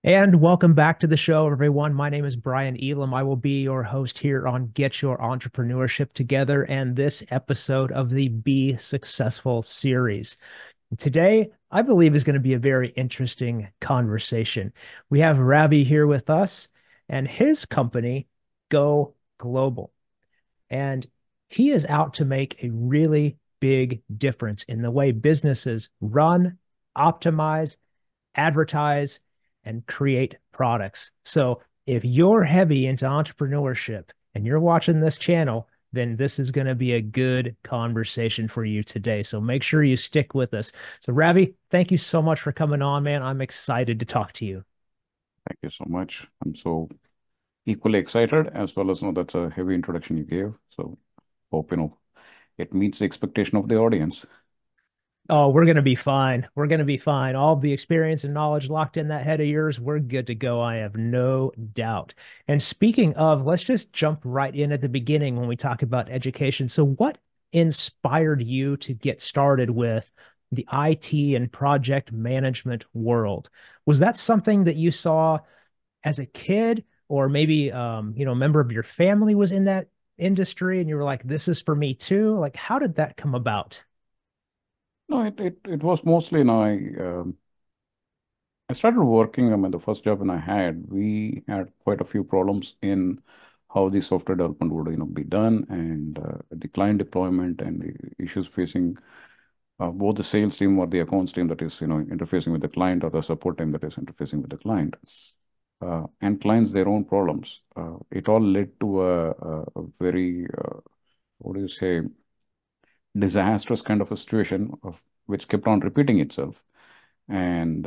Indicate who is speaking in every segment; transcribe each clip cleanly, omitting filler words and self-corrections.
Speaker 1: And welcome back to the show, everyone. My name is Brian Elam. I will be your host here on Get Your Entrepreneurship Together and this episode of the Be Successful series. Today, I believe, is going to be a very interesting conversation. We have Ravi here with us and his company, Go Global. And he is out to make a really big difference in the way businesses run, optimize, advertise, and create products. So if you're heavy into entrepreneurship and you're watching this channel, then this is going to be a good conversation for you today. So make sure you stick with us. So Ravi, thank you so much for coming on, man. I'm excited to talk to you.
Speaker 2: Thank you so much. I'm so equally excited as well as that's a heavy introduction you gave. So hope it meets the expectation of the audience.
Speaker 1: Oh, we're going to be fine. We're going to be fine. All the experience and knowledge locked in that head of yours, we're good to go. I have no doubt. And speaking of, let's just jump right in at the beginning when we talk about education. So, what inspired you to get started with the IT and project management world? Was that something that you saw as a kid, or maybe a member of your family was in that industry and you were like, this is for me too? Like, how did that come about?
Speaker 2: No, it was mostly, I started working, the first job when I had, we had quite a few problems in how the software development would, be done and the client deployment and the issues facing both the sales team or the accounts team that is, interfacing with the client or the support team that is interfacing with the client. And clients their own problems. It all led to a very, what do you say, disastrous kind of a situation of which kept on repeating itself. And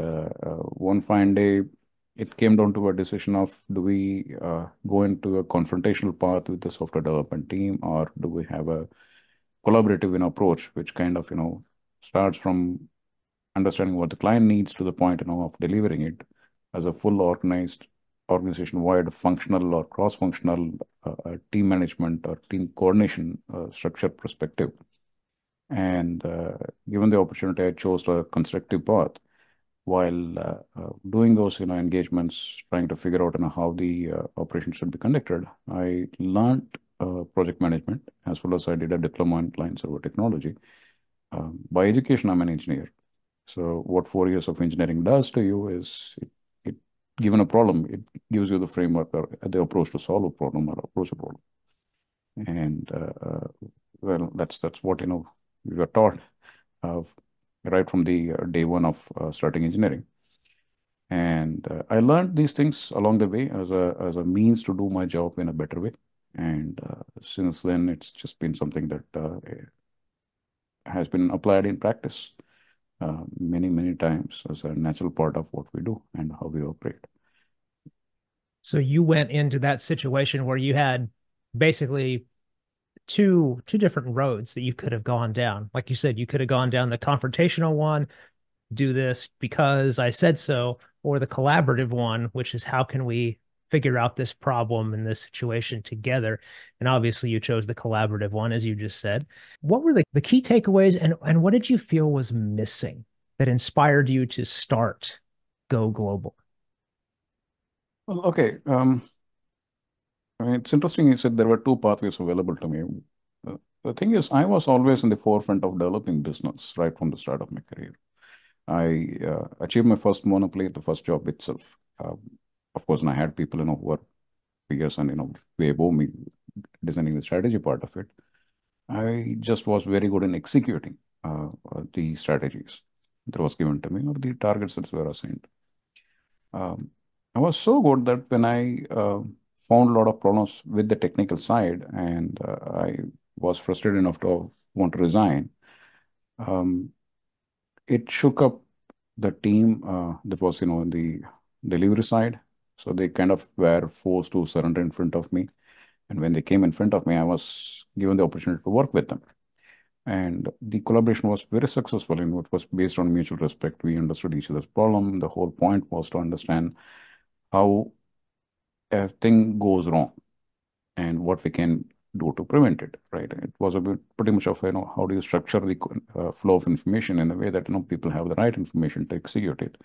Speaker 2: one fine day, it came down to a decision of do we go into a confrontational path with the software development team, or do we have a collaborative approach, which kind of starts from understanding what the client needs to the point of delivering it as a full organized organization-wide functional or cross-functional team management or team coordination structure perspective. And given the opportunity, I chose a constructive path while doing those engagements, trying to figure out how the operation should be conducted. I learned project management as well as I did a diploma in client server technology. By education, I'm an engineer. So what 4 years of engineering does to you is it given a problem, it gives you the framework or the approach to solve a problem or approach a problem. And well, that's what we were taught uh, right from the day one of starting engineering. And I learned these things along the way as a means to do my job in a better way. And since then, it's just been something that has been applied in practice many times as a natural part of what we do and how we operate.
Speaker 1: So you went into that situation where you had basically two different roads that you could have gone down. Like you said, you could have gone down the confrontational one, do this because I said so, or the collaborative one, which is how can we figure out this problem in this situation together? And obviously you chose the collaborative one, as you just said. What were the key takeaways and what did you feel was missing that inspired you to start Go Global?
Speaker 2: Well, okay. I mean, it's interesting you said there were two pathways available to me. The thing is, I was always in the forefront of developing business right from the start of my career. I achieved my first monopoly at the first job itself. Of course, and I had people, who were peers and, way above me designing the strategy part of it. I just was very good in executing the strategies that was given to me or the targets that were assigned. Um, I was so good that when I found a lot of problems with the technical side and I was frustrated enough to want to resign, um, it shook up the team that was, on the delivery side. So they kind of were forced to surrender in front of me. And when they came in front of me, I was given the opportunity to work with them. And the collaboration was very successful. It was based on mutual respect. We understood each other's problem. The whole point was to understand how a thing goes wrong and what we can do to prevent it, right? It was a bit pretty much of, how do you structure the flow of information in a way that, people have the right information to execute it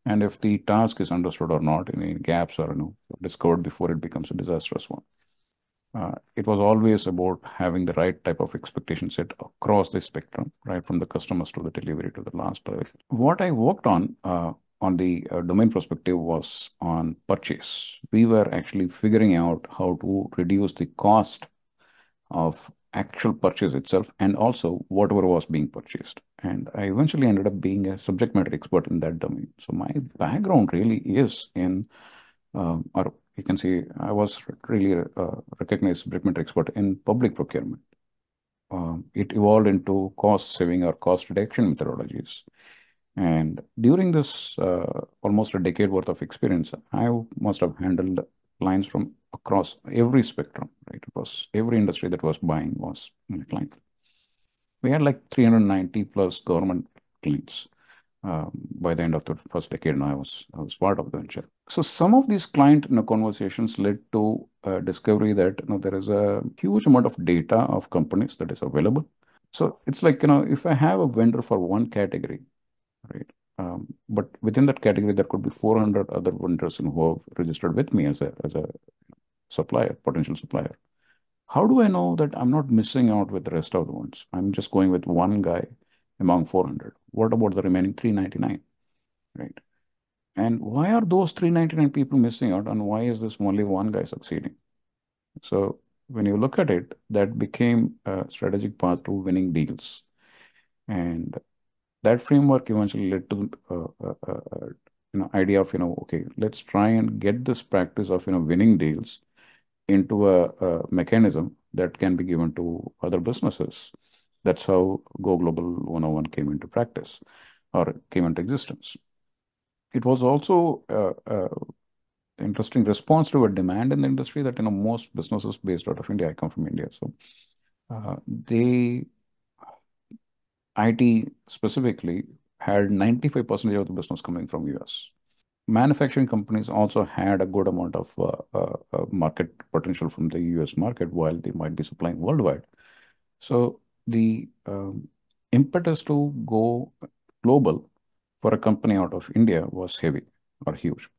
Speaker 2: and if the task is understood or not, any gaps are discovered before it becomes a disastrous one. It was always about having the right type of expectation set across the spectrum, right from the customers to the delivery to the last. What I worked on the domain perspective was on purchase. We were actually figuring out how to reduce the cost of actual purchase itself and also whatever was being purchased. And I eventually ended up being a subject matter expert in that domain. So my background really is in, or you can say, I was really a recognized subject matter expert in public procurement. It evolved into cost saving or cost reduction methodologies. And during this almost a decade worth of experience, I must have handled clients from across every spectrum, right? It was every industry that was buying was my client. We had like 390 plus government clients by the end of the first decade, and I was part of the venture. So some of these client conversations led to a discovery that there is a huge amount of data of companies that is available. So it's like if I have a vendor for one category, right? But within that category, there could be 400 other vendors who have registered with me as a supplier, potential supplier. How do I know that I'm not missing out with the rest of the ones? I'm just going with one guy among 400. What about the remaining 399, right? And why are those 399 people missing out, and why is this only one guy succeeding? So when you look at it, that became a strategic path to winning deals. And that framework eventually led to idea of okay, let's try and get this practice of winning deals into a mechanism that can be given to other businesses. That's how Go Global 101 came into practice or came into existence. It was also interesting response to a demand in the industry that most businesses based out of India. I come from India, so they IT specifically had 95% of the business coming from US. Manufacturing companies also had a good amount of market potential from the US market while they might be supplying worldwide. So the impetus to go global for a company out of India was heavy or huge.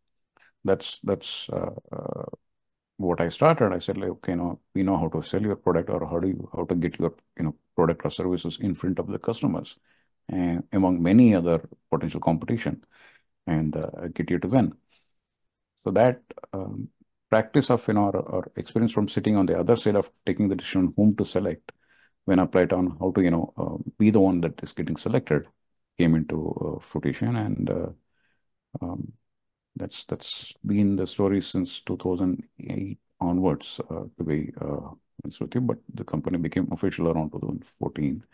Speaker 2: That's what I started. I said, like, okay, we know how to sell your product, or how to get your product or services in front of the customers, and among many other potential competition, and get you to win. So that practice of or experience from sitting on the other side of taking the decision whom to select, when applied on how to be the one that is getting selected, came into fruition, and that's been the story since 2008 onwards, to be honest with you. But the company became official around 2014.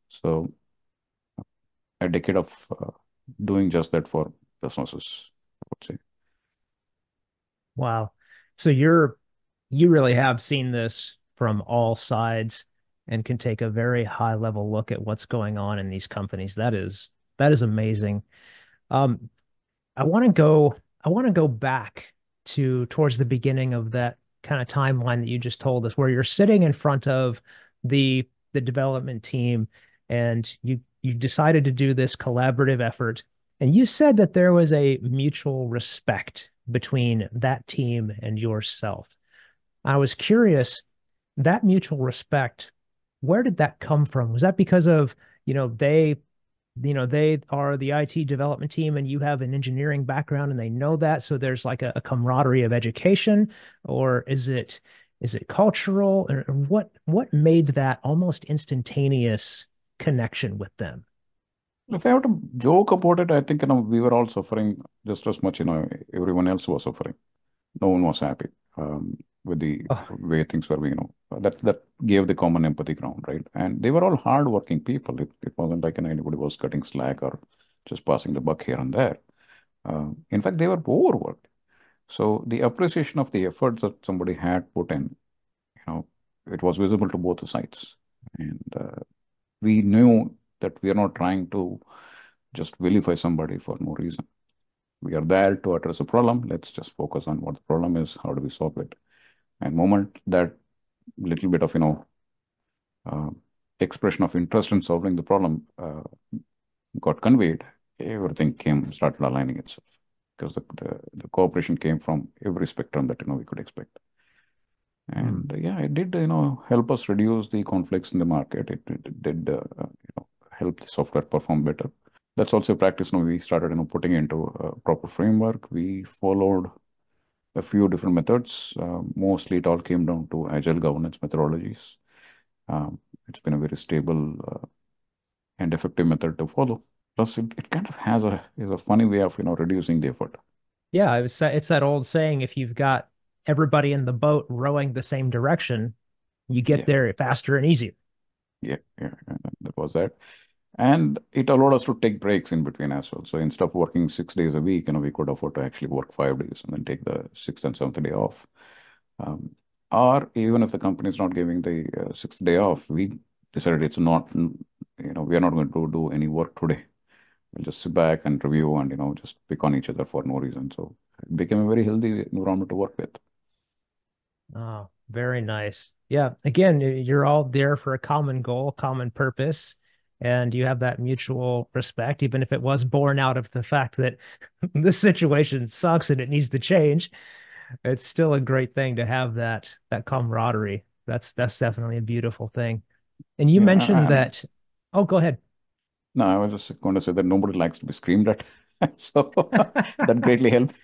Speaker 2: So a decade of doing just that for businesses, I would say.
Speaker 1: Wow. So you really have seen this from all sides and can take a very high level look at what's going on in these companies. That is amazing. Um, I want to go I want to go back to towards the beginning of that kind of timeline that you just told us, where you're sitting in front of the development team and you decided to do this collaborative effort. And you said that there was a mutual respect between that team and yourself. I was curious, that mutual respect, where did that come from? Was that because of, they are the IT development team and you have an engineering background and they know that, so there's like a camaraderie of education, or is it cultural, or what made that almost instantaneous connection with them?
Speaker 2: If I have to joke about it, I think we were all suffering just as much. Everyone else was suffering. No one was happy with the
Speaker 1: Oh,
Speaker 2: way things were. That gave the common empathy ground, right? And they were all hardworking people. It wasn't like anybody was cutting slack or just passing the buck here and there. In fact, they were overworked. So the appreciation of the efforts that somebody had put in, it was visible to both the sides. And we knew that we are not trying to just vilify somebody for no reason. We are there to address a problem. Let's just focus on what the problem is. How do we solve it? And moment that little bit of uh, expression of interest in solving the problem got conveyed, everything came started aligning itself because the cooperation came from every spectrum that we could expect.
Speaker 1: Hmm.
Speaker 2: And yeah, it did help us reduce the conflicts in the market. It did help the software perform better. That's also a practice we started putting into a proper framework. We followed a few different methods. Mostly it all came down to agile governance methodologies. Um, it's been a very stable and effective method to follow. Plus, it kind of has a is a funny way of reducing the effort.
Speaker 1: Yeah, it's that old saying, if you've got everybody in the boat rowing the same direction, you get
Speaker 2: Yeah,
Speaker 1: there faster and easier.
Speaker 2: yeah, that was that. And it allowed us to take breaks in between as well. So instead of working 6 days a week, we could afford to actually work 5 days and then take the sixth and seventh day off. Um, or even if the company is not giving the sixth day off, we decided it's not, we are not going to do any work today. We'll just sit back and review and, just pick on each other for no reason. So it became a very healthy environment to work with.
Speaker 1: Oh, very nice. Yeah, again, you're all there for a common goal, common purpose, and you have that mutual respect, even if it was born out of the fact that this situation sucks and it needs to change. It's still a great thing to have that camaraderie. That's definitely a beautiful thing. And you
Speaker 2: Yeah,
Speaker 1: mentioned
Speaker 2: and
Speaker 1: that, oh, go ahead.
Speaker 2: no, I was just going to say that nobody likes to be screamed at. So that greatly helped.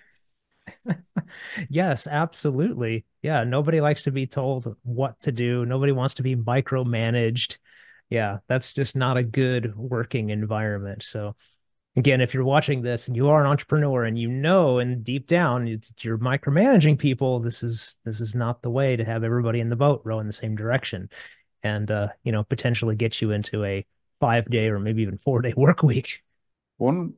Speaker 1: Yes, absolutely. Yeah, nobody likes to be told what to do. Nobody wants to be micromanaged. Yeah, that's just not a good working environment. So again, if you're watching this and you are an entrepreneur and you know and deep down you're micromanaging people, this is not the way to have everybody in the boat row in the same direction and potentially get you into a 5 day or maybe even 4 day work week.
Speaker 2: One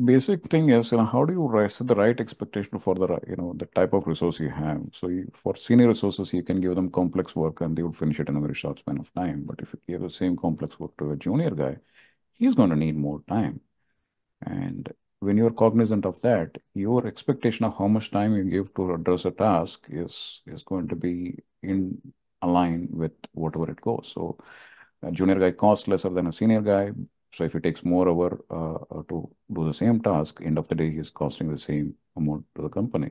Speaker 2: basic thing is, how do you set the right expectation for the type of resource you have? So for senior resources, you can give them complex work and they would finish it in a very short span of time. But if you give the same complex work to a junior guy, he's going to need more time. And when you're cognizant of that, your expectation of how much time you give to address a task is going to be in align with whatever it goes. So a junior guy costs lesser than a senior guy. So if he takes more hour to do the same task, end of the day, he's costing the same amount to the company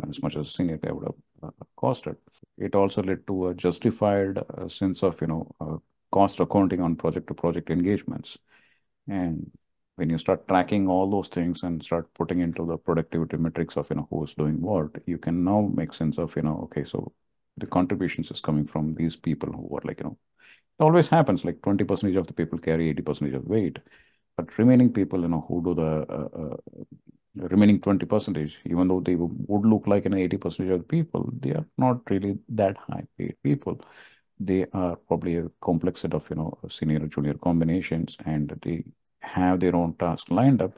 Speaker 2: as much as a senior guy would have costed. It also led to a justified sense of, cost accounting on project to project engagements. And when you start tracking all those things and start putting into the productivity metrics of, who's doing what, you can now make sense of, okay, so the contributions is coming from these people who are like, it always happens like 20% of the people carry 80% of weight, but remaining people, who do the remaining 20%, even though they would look like 80% of the people, they are not really that high paid people. They are probably a complex set of, senior junior combinations, and they have their own task lined up.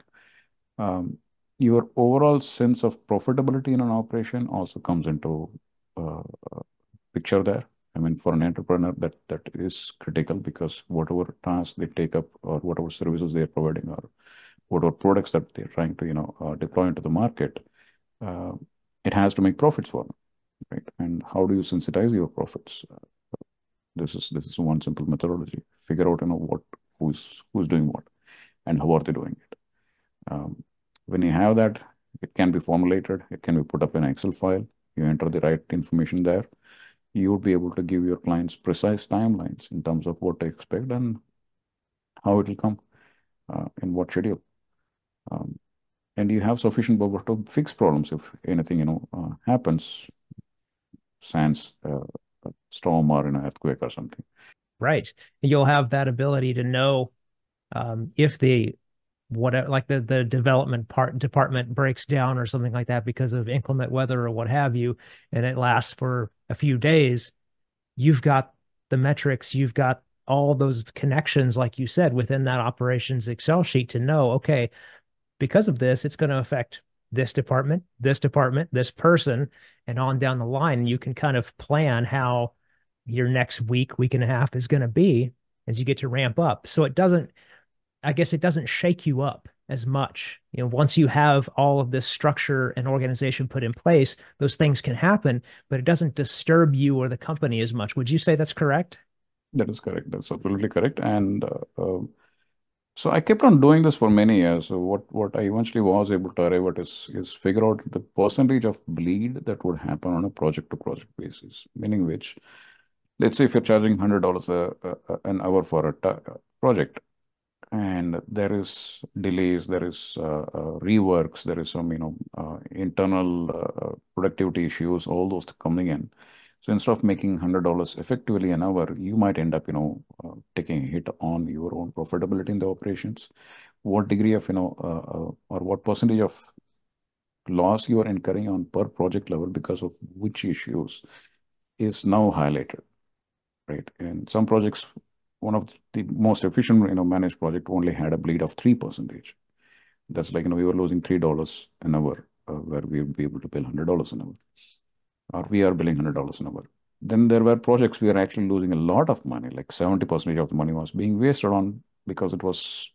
Speaker 2: Um, your overall sense of profitability in an operation also comes into uh, picture there. I mean, for an entrepreneur, that is critical because whatever tasks they take up or whatever services they are providing or whatever products that they're trying to, deploy into the market, uh, it has to make profits for them, right? And how do you sensitize your profits? This is one simple methodology. Figure out, who's doing what and how are they doing it. When you have that, it can be formulated, it can be put up in an Excel file. You enter the right information there. You would be able to give your clients precise timelines in terms of what to expect and how it will come in what schedule. Um, and you have sufficient buffer to fix problems if anything happens, sans a storm or an earthquake or something.
Speaker 1: Right. You'll have that ability to know if the whatever like the development part department breaks down or something like that because of inclement weather or what have you, and it lasts for a few days, you've got the metrics, you've got all those connections, like you said, within that operations Excel sheet to know, okay, because of this, it's going to affect this department, this person, and on down the line. And you can kind of plan how your next week, week and a half is going to be as you get to ramp up. So it doesn't, I guess it doesn't shake you up as much. Once you have all of this structure and organization put in place, those things can happen, but it doesn't disturb you or the company as much. Would you say that's correct?
Speaker 2: That is correct. That's absolutely correct. And So I kept on doing this for many years. So what I eventually was able to arrive at is figure out the percentage of bleed that would happen on a project to project basis. Meaning which, let's say if you're charging $100 an hour for a project, and there is delays, there is reworks, there is some internal productivity issues, all those coming in. So instead of making $100 effectively an hour, you might end up taking a hit on your own profitability in the operations. What degree of or what percentage of loss you are incurring on per project level because of which issues is now highlighted, right? And some projects, one of the most efficient, managed project only had a bleed of 3%. That's like, we were losing $3 an hour, where we would be able to bill $100 an hour, or we are billing $100 an hour. Then there were projects we are actually losing a lot of money, like 70% of the money was being wasted on because it was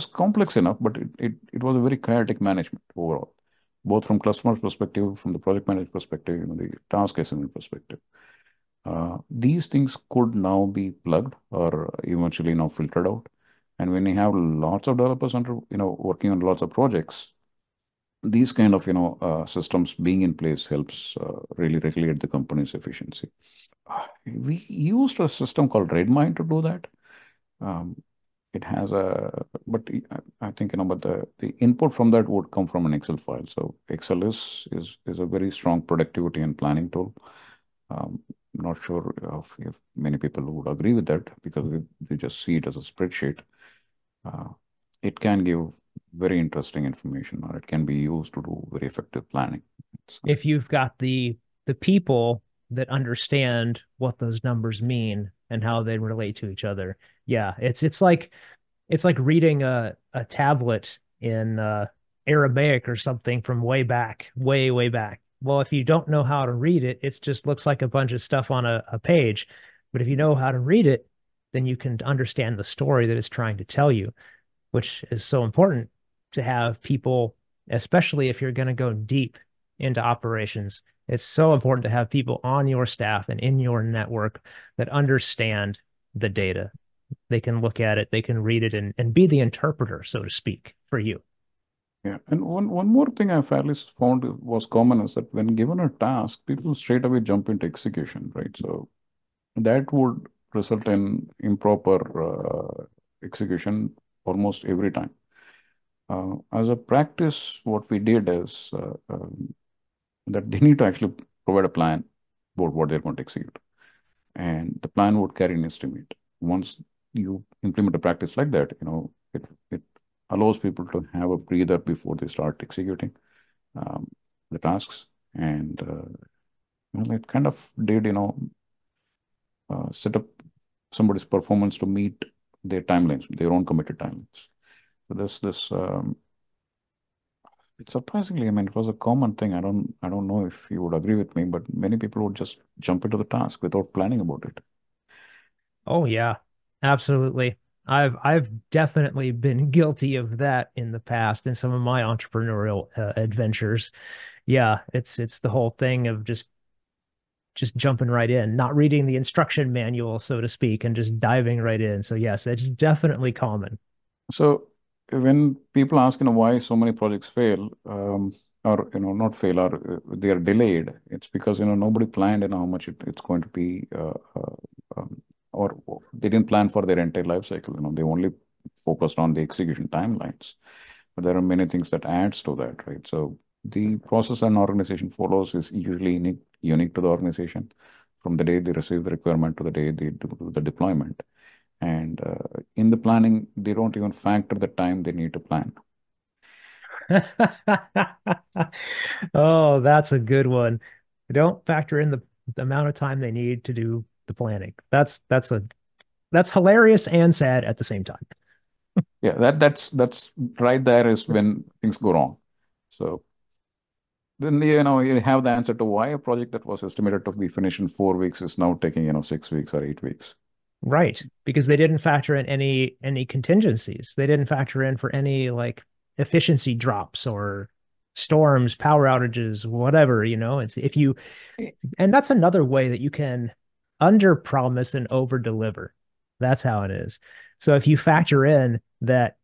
Speaker 2: complex enough, but it was a very chaotic management overall, both from customer's perspective, from the project manager perspective, the task assignment perspective. These things could now be plugged or eventually now filtered out. And when you have lots of developers under, working on lots of projects, these kind of, systems being in place helps really regulate the company's efficiency. We used a system called Redmine to do that. Um, it has a, but I think, but the input from that would come from an Excel file. So Excel is a very strong productivity and planning tool. Um, Not sure if many people would agree with that because they just see it as a spreadsheet. Uh, it can give very interesting information, or it can be used to do very effective planning. So,
Speaker 1: If you've got the people that understand what those numbers mean and how they relate to each other. Yeah, it's like reading a tablet in Aramaic or something from way back, way, way back. Well, if you don't know how to read it, it just looks like a bunch of stuff on a page. But if you know how to read it, then you can understand the story that it's trying to tell you, which is so important to have people, especially if you're going to go deep into operations. It's so important to have people on your staff and in your network that understand the data. They can look at it, they can read it, and be the interpreter, so to speak, for you.
Speaker 2: yeah. And one more thing I fairly found was common is that when given a task, people straight away jump into execution, right? So that would result in improper execution almost every time. As a practice, what we did is that they need to actually provide a plan about what they're going to execute. And the plan would carry an estimate. Once you implement a practice like that, it allows people to have a breather before they start executing um, the tasks. And well, it kind of did, set up somebody's performance to meet their timelines, their own committed timelines. So this it's surprisingly, I mean, it was a common thing. I don't know if you would agree with me, but many people would just jump into the task without planning about it.
Speaker 1: Oh yeah, absolutely. I've definitely been guilty of that in the past in some of my entrepreneurial adventures. Yeah, it's the whole thing of just jumping right in, not reading the instruction manual, so to speak, and just diving right in. So yes, it's definitely common.
Speaker 2: So when people ask, why so many projects fail, or not fail, or they are delayed, it's because nobody planned how much it's going to be, or they didn't plan for their entire life cycle. They only focused on the execution timelines. But there are many things that adds to that, right? So the process an organization follows is usually unique to the organization, from the day they receive the requirement to the day they do the deployment. And in the planning, they don't even factor the time they need to plan.
Speaker 1: Oh, that's a good one. Don't factor in the amount of time they need to do the planning. That's hilarious and sad at the same time.
Speaker 2: Yeah, that's right there is when things go wrong. So then you have the answer to why a project that was estimated to be finished in 4 weeks is now taking 6 weeks or 8 weeks.
Speaker 1: Right, because they didn't factor in any contingencies. They didn't factor in for any like efficiency drops or storms, power outages, whatever, It's if you and that's another way that you can under promise and over deliver. That's how it is. So if you factor in that,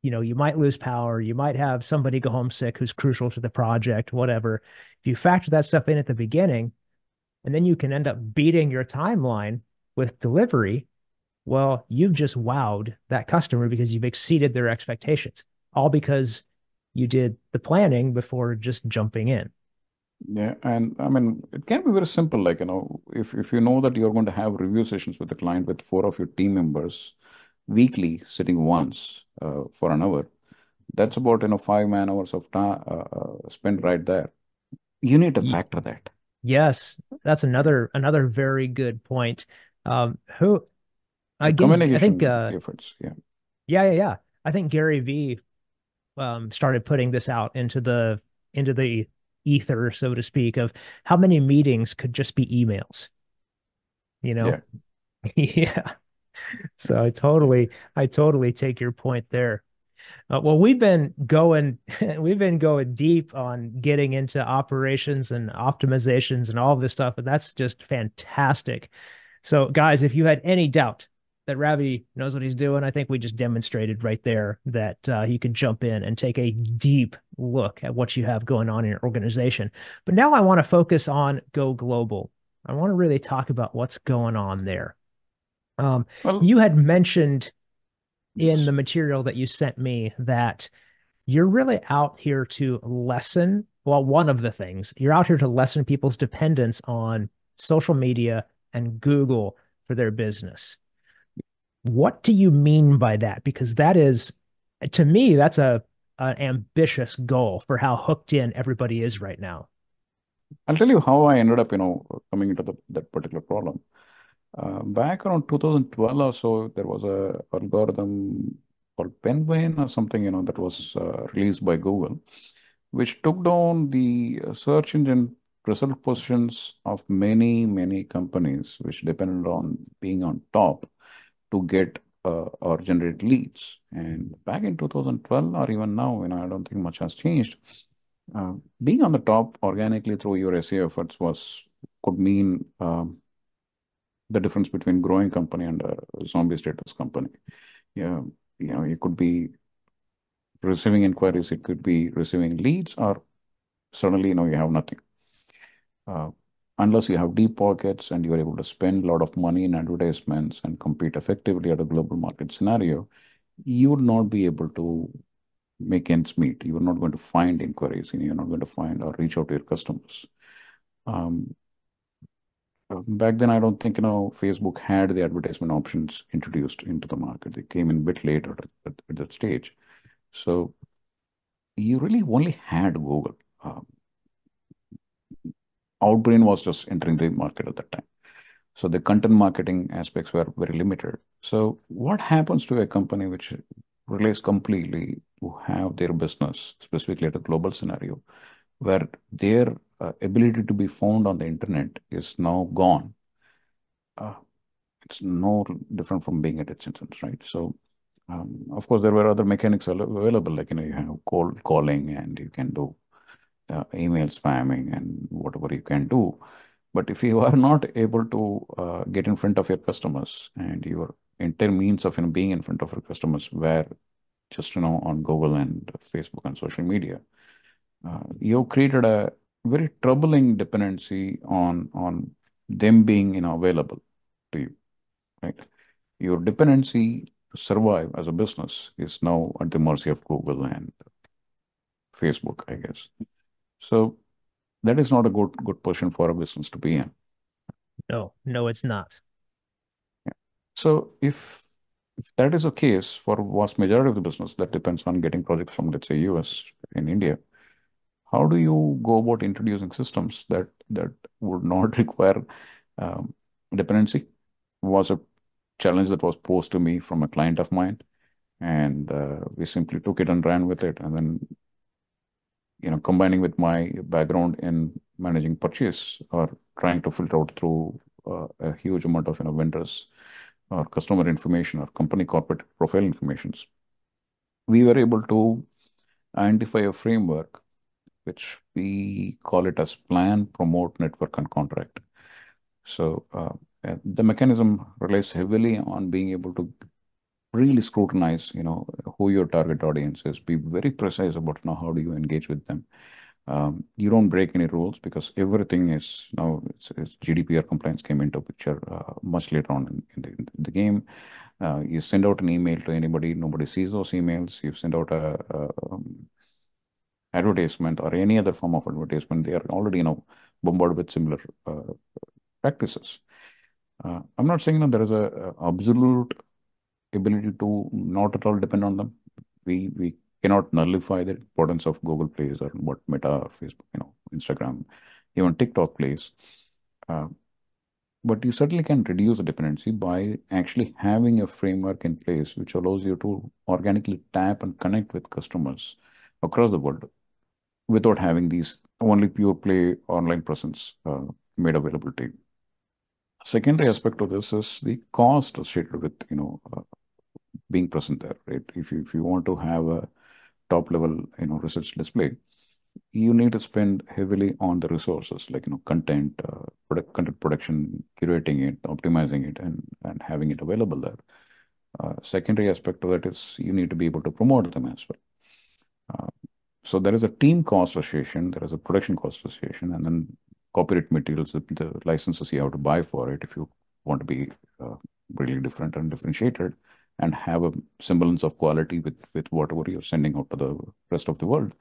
Speaker 1: you might lose power, you might have somebody go home sick who's crucial to the project, whatever. If you factor that stuff in at the beginning, and then you can end up beating your timeline with delivery, well, you've just wowed that customer because you've exceeded their expectations, all because you did the planning before just jumping in.
Speaker 2: Yeah, and I mean, it can be very simple. Like, if you know that you're going to have review sessions with the client with four of your team members weekly, sitting once for an hour, that's about 5 man hours of time spent right there. You need to factor that.
Speaker 1: Yes, that's another very good point. Who
Speaker 2: The
Speaker 1: again? I think
Speaker 2: communication efforts. Yeah.
Speaker 1: yeah. I think Gary V started putting this out into the ether, so to speak, of how many meetings could just be emails, you know?
Speaker 2: Yeah.
Speaker 1: Yeah. So I totally take your point there. Well, we've been going deep on getting into operations and optimizations and all of this stuff, and that's just fantastic. So, guys, if you had any doubt that Ravi knows what he's doing, I think we just demonstrated right there that he could jump in and take a deep look at what you have going on in your organization. But now I want to focus on Go Global. I want to really talk about what's going on there. Um,
Speaker 2: Well,
Speaker 1: you had mentioned in
Speaker 2: yes.
Speaker 1: the material that you sent me that you're really out here to lessen, well, one of the things, you're out here to lessen people's dependence on social media and Google for their business. What do you mean by that? Because that is, to me, that's a an ambitious goal for how hooked in everybody is right now.
Speaker 2: I'll tell you how I ended up, coming into that particular problem. Back around 2012 or so, there was a algorithm called Penguin or something, that was released by Google, which took down the search engine result positions of many, many companies, which depended on being on top to get or generate leads. And back in 2012 or even now, I don't think much has changed. Being on the top organically through your SEO efforts could mean the difference between growing company and a zombie status company. Yeah, you could be receiving inquiries, it could be receiving leads, or suddenly, you have nothing. Uh, unless you have deep pockets and you are able to spend a lot of money in advertisements and compete effectively at a global market scenario, you would not be able to make ends meet. You are not going to find inquiries, and you're not going to find or reach out to your customers. Um, Back then, I don't think, Facebook had the advertisement options introduced into the market. They came in a bit later at that stage. So you really only had Google. Outbrain was just entering the market at that time. So the content marketing aspects were very limited. So what happens to a company which relies completely to have their business, specifically at a global scenario, where their ability to be found on the internet is now gone? Uh, it's no different from being at its instance, right? So, of course, there were other mechanics available, like, you have cold calling and you can do email spamming and whatever you can do. But if you are not able to get in front of your customers, and your entire means of, being in front of your customers were just, on Google and Facebook and social media, you created a very troubling dependency on them being, available to you, right? Your dependency to survive as a business is now at the mercy of Google and Facebook, I guess. So that is not a good position for a business to be in.
Speaker 1: No, no, it's not.
Speaker 2: Yeah. So if that is the case for vast majority of the business that depends on getting projects from, let's say, US in India, how do you go about introducing systems that would not require um, dependency? Was a challenge that was posed to me from a client of mine, and we simply took it and ran with it. And then, combining with my background in managing purchase or trying to filter out through a huge amount of, vendors or customer information or company corporate profile informations, we were able to identify a framework which we call it as plan, promote, network, and contract. So the mechanism relies heavily on being able to really scrutinize, who your target audience is. Be very precise about now how do you engage with them. You don't break any rules because everything is now it's GDPR compliance came into picture much later on in the game. You send out an email to anybody, nobody sees those emails. You send out a advertisement or any other form of advertisement, they are already bombarded with similar practices. I'm not saying that there is a absolute ability to not at all depend on them. We cannot nullify the importance of Google plays or what Meta or Facebook, Instagram, even TikTok plays. Uh, but you certainly can reduce the dependency by actually having a framework in place which allows you to organically tap and connect with customers across the world without having these only pure play online presence made available to you. Secondary aspect of this is the cost associated with being present there, right? If you want to have a top level research display, you need to spend heavily on the resources like content, content production, curating it, optimizing it, and having it available there. Secondary aspect of that is you need to be able to promote them as well. Uh, so there is a team cost association, there is a production cost association, and then copyright materials, the licenses you have to buy for it if you want to be really different and differentiated and have a semblance of quality with whatever you're sending out to the rest of the world,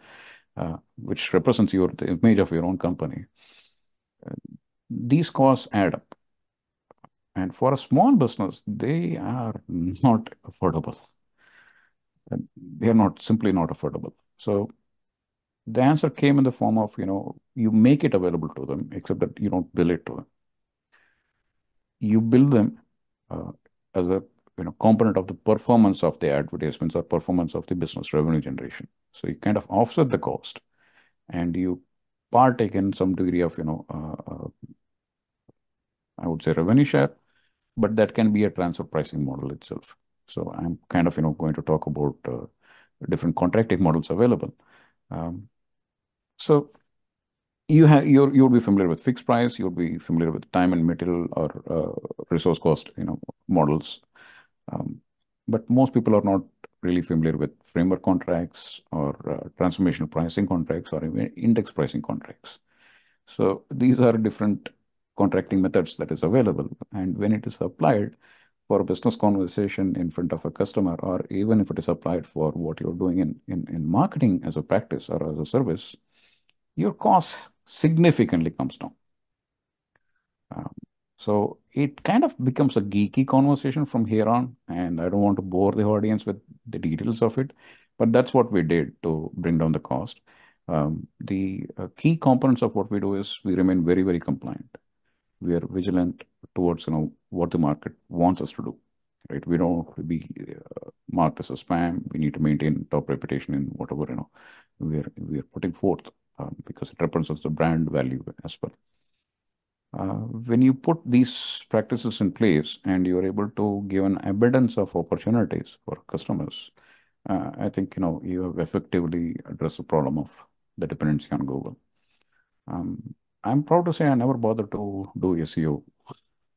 Speaker 2: which represents the image of your own company. Uh, these costs add up. And for a small business, they are not affordable. They are not simply not affordable. So the answer came in the form of, you make it available to them, except that you don't bill it to them. You bill them uh, as a component of the performance of the advertisements or performance of the business revenue generation. So you kind of offset the cost, and you partake in some degree of I would say revenue share, but that can be a transfer pricing model itself. So I'm kind of going to talk about different contracting models available. Um, so you'll be familiar with fixed price, you'll be familiar with time and material or resource cost models, but most people are not really familiar with framework contracts or transformational pricing contracts or even index pricing contracts. So these are different contracting methods that is available, and when it is applied for a business conversation in front of a customer, or even if it is applied for what you're doing in marketing as a practice or as a service, your cost significantly comes down. Um, so it kind of becomes a geeky conversation from here on, and I don't want to bore the audience with the details of it, but that's what we did to bring down the cost. The key components of what we do is we remain very, very compliant. We are vigilant towards what the market wants us to do. Right, we don't be marked as a spam. We need to maintain top reputation in whatever we are putting forth because it represents the brand value as well. When you put these practices in place and you're able to give an abundance of opportunities for customers, I think you have effectively addressed the problem of the dependency on Google. I'm proud to say I never bothered to do SEO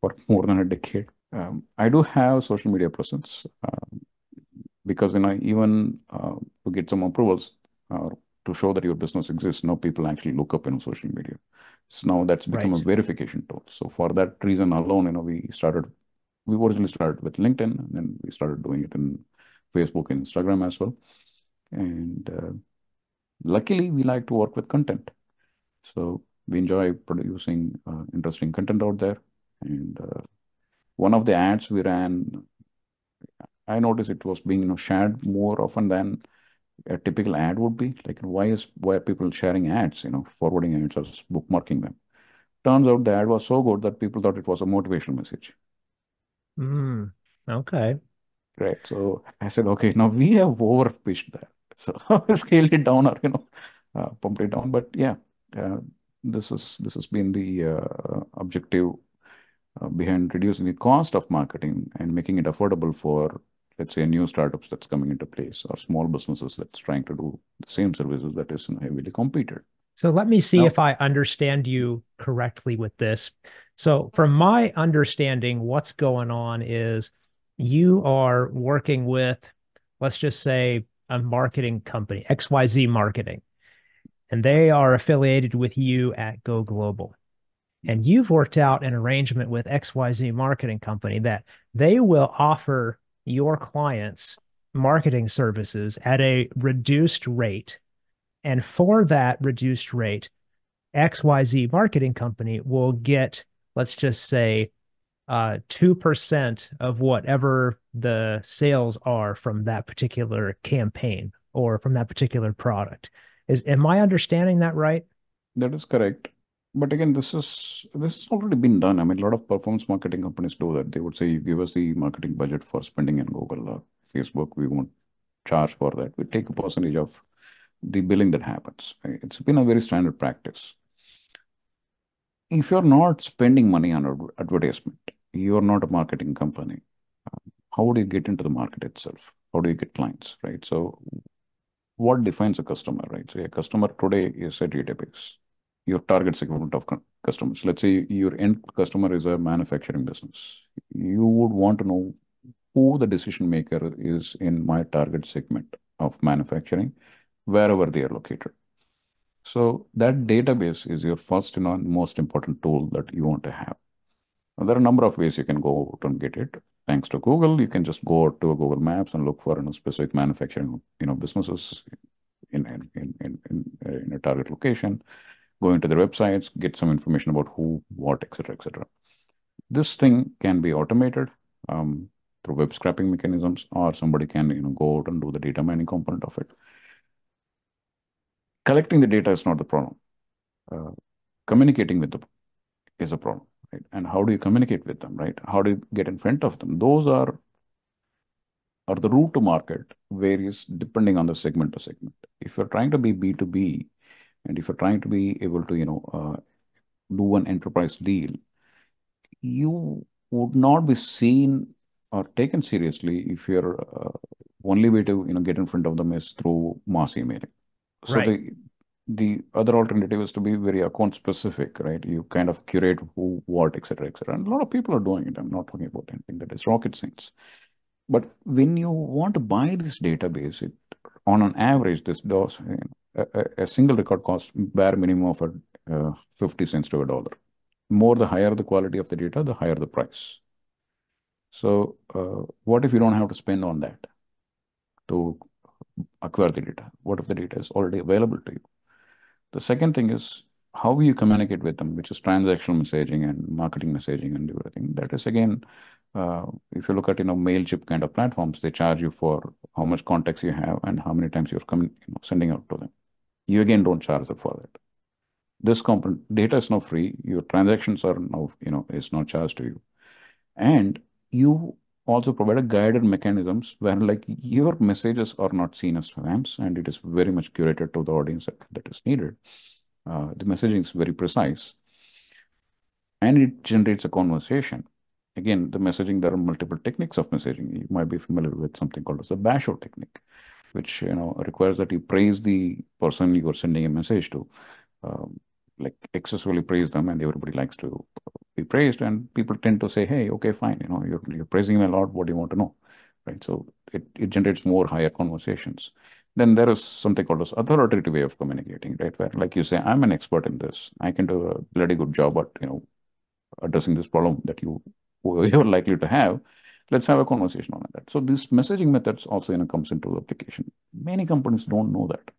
Speaker 2: for more than a decade. I do have social media presence because even to get some approvals to show that your business exists, now people actually look up in social media. So now that's become a
Speaker 1: Right.
Speaker 2: verification tool. So for that reason alone, we originally started with LinkedIn, and then we started doing it in Facebook and Instagram as well. And luckily, we like to work with content. So we enjoy producing interesting content out there. And one of the ads we ran, I noticed it was being shared more often than a typical ad would be. Like why are people sharing ads, forwarding ads or bookmarking them? Turns out the ad was so good that people thought it was a motivational message.
Speaker 1: Mm, okay.
Speaker 2: Right. So I said, okay, now we have over pitched that. So I scaled it down or pumped it down. But yeah, uh, this has been the objective behind reducing the cost of marketing and making it affordable for, let's say, new startups that's coming into place or small businesses that's trying to do the same services that is heavily competed.
Speaker 1: So let me see
Speaker 2: Now,
Speaker 1: if I understand you correctly with this. So from my understanding, what's going on is you are working with, let's just say, a marketing company, XYZ Marketing, and they are affiliated with you at Go Global. And you've worked out an arrangement with XYZ Marketing Company that they will offer your clients marketing services at a reduced rate. And for that reduced rate, XYZ Marketing Company will get, let's just say, 2% of whatever the sales are from that particular campaign or from that particular product. Am I understanding that right?
Speaker 2: That is correct. But again, this has already been done. I mean, a lot of performance marketing companies do that. They would say, you give us the marketing budget for spending in Google or Facebook. We won't charge for that. We take a percentage of the billing that happens. Right? It's been a very standard practice. If you're not spending money on advertisement, you're not a marketing company. How do you get into the market itself? How do you get clients, right? So what defines a customer, right? So a customer today is a database, your target segment of customers. Let's say your end customer is a manufacturing business. You would want to know who the decision maker is in my target segment of manufacturing, wherever they are located. So that database is your first and most important tool that you want to have. Now, there are a number of ways you can go out and get it. Thanks to Google, you can just go out to Google Maps and look for specific manufacturing businesses in a target location. Go into their websites, get some information about who, what, etc., etc. This thing can be automated through web scraping mechanisms, or somebody can go out and do the data mining component of it. Collecting the data is not the problem. Communicating with them is a problem, right? And how do you communicate with them, right? How do you get in front of them? Those are the route to market varies depending on the segment to segment. If you're trying to be B2B, and if you're trying to be able to do an enterprise deal, you would not be seen or taken seriously if your only way to get in front of them is through mass emailing. So
Speaker 1: Right.
Speaker 2: the other alternative is to be very account specific, right? You kind of curate who, what, etc., etc. And a lot of people are doing it. I'm not talking about anything that is rocket science. But when you want to buy this database, on an average, this does a single record costs bare minimum of 50 cents to a dollar. More the higher the quality of the data, the higher the price. So what if you don't have to spend on that to acquire the data? What if the data is already available to you? The second thing is how you communicate with them, which is transactional messaging and marketing messaging and everything. That is again, if you look at Mailchimp kind of platforms, they charge you for how much contacts you have and how many times you're sending out to them. You again don't charge them for that. This component data is now free. Your transactions are now is not charged to you, and you also provide a guided mechanisms where like your messages are not seen as spams, and it is very much curated to the audience that is needed. The messaging is very precise, and it generates a conversation. Again, the messaging, there are multiple techniques of messaging. You might be familiar with something called as a basho technique, which requires that you praise the person you are sending a message to, um, like excessively praise them, and everybody likes to be praised, and people tend to say, hey, okay, fine, you're praising me a lot, what do you want to know, right? So it generates more higher conversations. Then there is something called as authoritative way of communicating, right? Where like you say, I'm an expert in this, I can do a bloody good job at addressing this problem that you're likely to have. Let's have a conversation on that. So this messaging methods also comes into application. Many companies don't know that.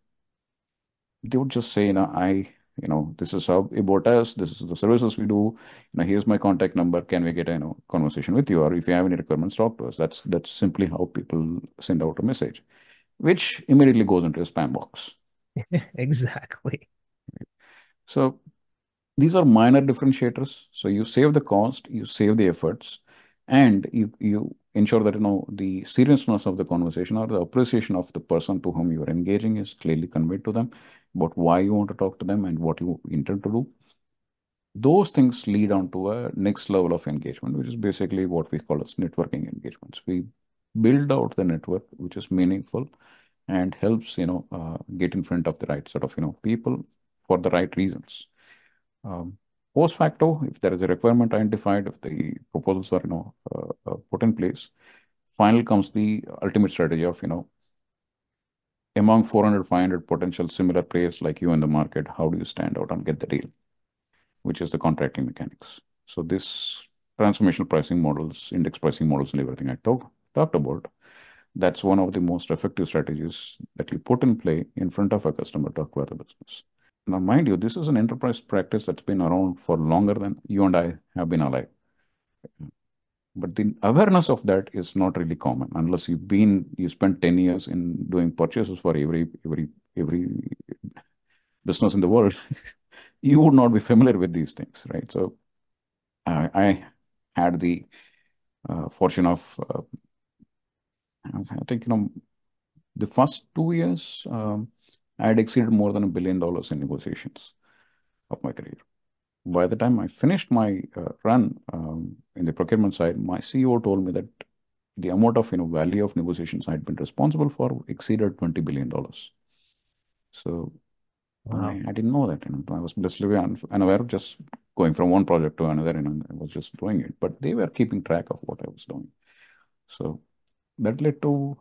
Speaker 2: They would just say, this is how about us, this is the services we do, here's my contact number, can we get a conversation with you, or if you have any requirements, talk to us. That's simply how people send out a message, which immediately goes into a spam box.
Speaker 1: Exactly.
Speaker 2: So these are minor differentiators. So you save the cost, you save the efforts, and you ensure that the seriousness of the conversation or the appreciation of the person to whom you are engaging is clearly conveyed to them about why you want to talk to them and what you intend to do. Those things lead on to a next level of engagement, which is basically what we call as networking engagements. We build out the network which is meaningful and helps get in front of the right sort of people for the right reasons. Post facto, if there is a requirement identified, if the proposals are put in place, finally comes the ultimate strategy of, among 400, 500 potential similar players like you in the market, how do you stand out and get the deal, which is the contracting mechanics. So this transformational pricing models, index pricing models, and everything I talked about, that's one of the most effective strategies that you put in play in front of a customer to acquire the business. Now, mind you, this is an enterprise practice that's been around for longer than you and I have been alive. But the awareness of that is not really common unless you spent 10 years in doing purchases for every business in the world. You would not be familiar with these things, right? So I had the fortune of, I think, the first 2 years, I had exceeded more than $1 billion in negotiations of my career. By the time I finished my run in the procurement side, my CEO told me that the amount of value of negotiations I had been responsible for exceeded $20 billion. So
Speaker 1: Wow.
Speaker 2: I didn't know that. I was blissfully unaware of just going from one project to another, I was just doing it. But they were keeping track of what I was doing. So that led to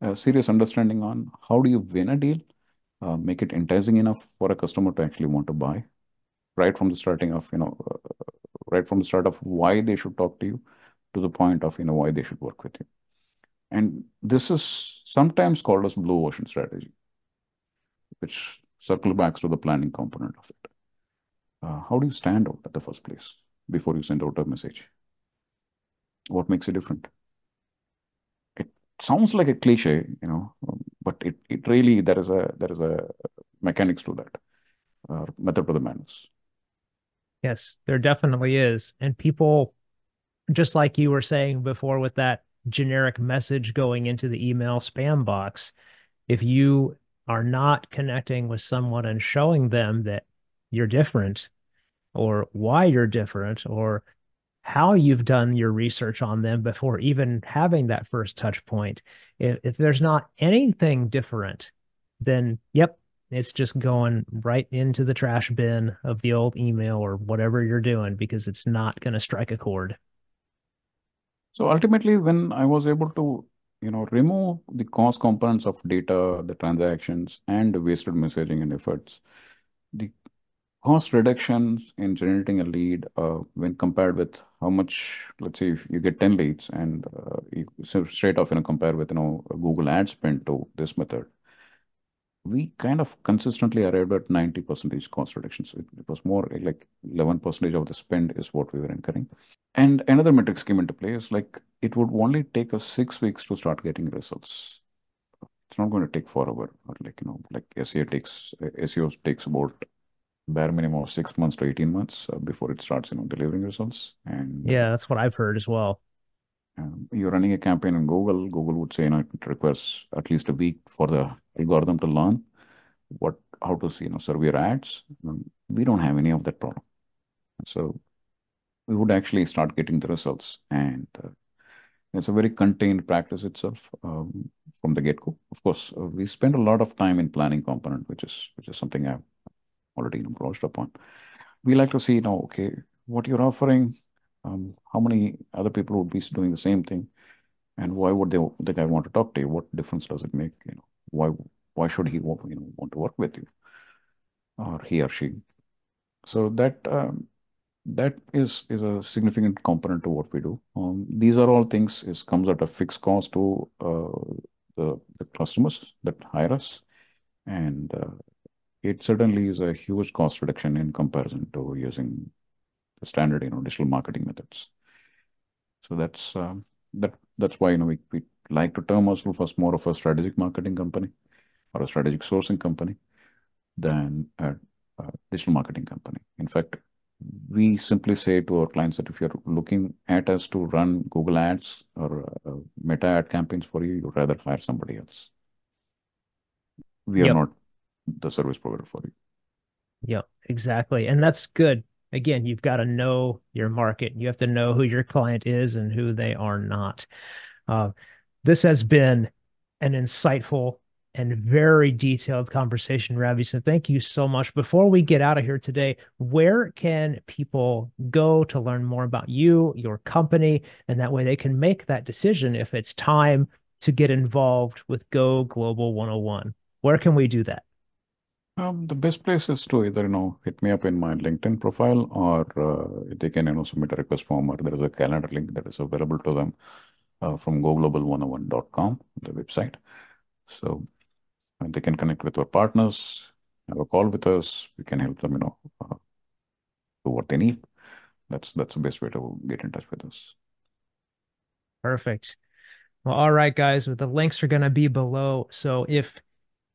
Speaker 2: a serious understanding on how do you win a deal, make it enticing enough for a customer to actually want to buy, right from the starting of, right from the start of why they should talk to you to the point of, why they should work with you. And this is sometimes called as blue ocean strategy, which circle backs to the planning component of it. How do you stand out at the first place before you send out a message? What makes it different? It sounds like a cliche, but it really, there is a mechanics to that, method to the madness.
Speaker 1: Yes, there definitely is. And people, just like you were saying before with that generic message going into the email spam box, if you are not connecting with someone and showing them that you're different or why you're different or how you've done your research on them before even having that first touch point, if there's not anything different, then yep, it's just going right into the trash bin of the old email or whatever you're doing because it's not going to strike a chord.
Speaker 2: So ultimately, when I was able to, remove the cost components of data, the transactions, and the wasted messaging and efforts, the cost reductions in generating a lead, when compared with how much, let's say, if you get 10 leads and you so straight off, compare with, a Google ad spend to this method, we kind of consistently arrived at 90% cost reduction. So it was more like 11% of the spend is what we were incurring. And another metrics came into play is like it would only take us 6 weeks to start getting results. It's not going to take forever. Or like, like SEO takes about bare minimum of 6 months to 18 months before it starts, delivering results. And
Speaker 1: Yeah, that's what I've heard as well.
Speaker 2: you're running a campaign in Google. Google would say, it requires at least a week for the algorithm to learn how to see, serve your ads. We don't have any of that problem. So we would actually start getting the results. And it's a very contained practice itself from the get-go. Of course, we spend a lot of time in planning component, which is something I've already brushed upon. We like to see, okay, what you're offering, how many other people would be doing the same thing, and why would the guy want to talk to you? What difference does it make? Why should he want to work with you, or he or she? So that is a significant component to what we do. These are all things is comes at a fixed cost to the customers that hire us, and it certainly is a huge cost reduction in comparison to using the standard digital marketing methods. So that's why we like to term ourselves as more of a strategic marketing company or a strategic sourcing company than a digital marketing company. In fact, we simply say to our clients that if you're looking at us to run Google ads or Meta ad campaigns for you, you'd rather hire somebody else. We are
Speaker 1: Yep.
Speaker 2: not the service provider for you.
Speaker 1: Yep, exactly. And that's good. Again, you've got to know your market. You have to know who your client is and who they are not. Uh, this has been an insightful and very detailed conversation, Ravi. So thank you so much. Before we get out of here today, where can people go to learn more about you, your company, and that way they can make that decision if it's time to get involved with Go Global 101? Where can we do that?
Speaker 2: The best place is to either, hit me up in my LinkedIn profile, or they can, submit a request form, or there is a calendar link that is available to them from goglobal101.com, the website. So they can connect with our partners, have a call with us. We can help them, do what they need. That's the best way to get in touch with us.
Speaker 1: Perfect. Well, all right, guys, well, the links are going to be below. So if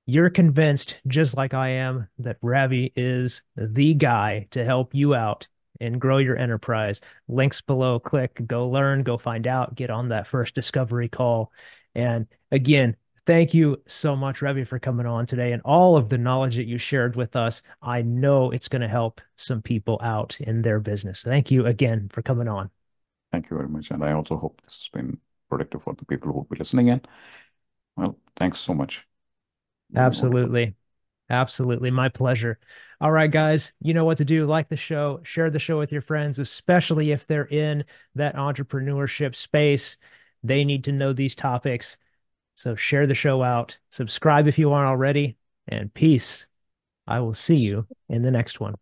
Speaker 1: you're convinced, just like I am, that Ravi is the guy to help you out and grow your enterprise, links below. Click, go learn, go find out, get on that first discovery call. And again, thank you so much, Ravi, for coming on today and all of the knowledge that you shared with us. I know it's going to help some people out in their business. Thank you again for coming on.
Speaker 2: Thank you very much. And I also hope this has been productive for the people who will be listening in. Well, thanks so much. Really wonderful.
Speaker 1: Absolutely. Absolutely. My pleasure. All right, guys, you know what to do. Like the show, share the show with your friends, especially if they're in that entrepreneurship space. They need to know these topics. So share the show out. Subscribe if you aren't already. And peace. I will see you in the next one.